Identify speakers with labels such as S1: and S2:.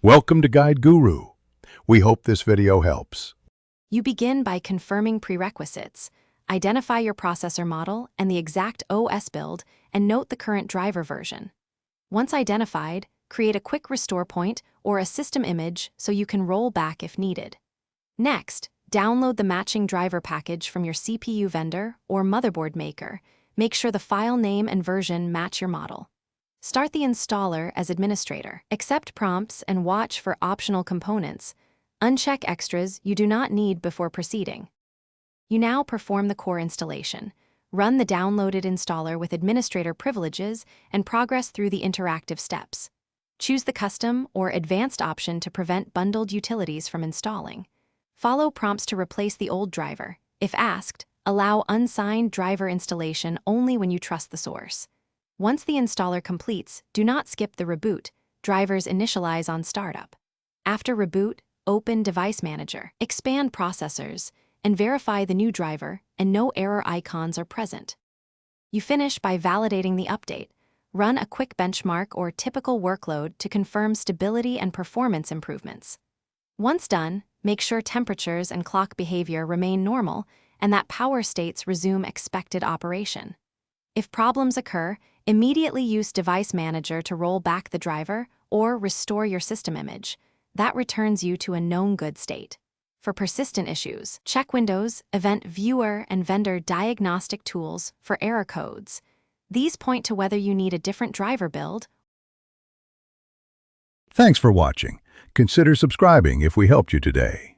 S1: Welcome to Guide Guru. We hope this video helps.
S2: You begin by confirming prerequisites. Identify your processor model and the exact OS build, and note the current driver version. Once identified, create a quick restore point or a system image so you can roll back if needed. Next, download the matching driver package from your CPU vendor or motherboard maker. Make sure the file name and version match your model. Start the installer as administrator. Accept prompts and watch for optional components. Uncheck extras you do not need before proceeding. You now perform the core installation. Run the downloaded installer with administrator privileges and progress through the interactive steps. Choose the custom or advanced option to prevent bundled utilities from installing. Follow prompts to replace the old driver. If asked, allow unsigned driver installation only when you trust the source. Once the installer completes, do not skip the reboot. Drivers initialize on startup. After reboot, open Device Manager, expand processors, and verify the new driver and no error icons are present. You finish by validating the update. Run a quick benchmark or typical workload to confirm stability and performance improvements. Once done, make sure temperatures and clock behavior remain normal and that power states resume expected operation. If problems occur, immediately use Device Manager to roll back the driver or restore your system image. That returns you to a known good state. For persistent issues, check Windows, Event Viewer, and Vendor Diagnostic Tools for error codes. These point to whether you need a different driver build.
S1: Thanks for watching. Consider subscribing if we helped you today.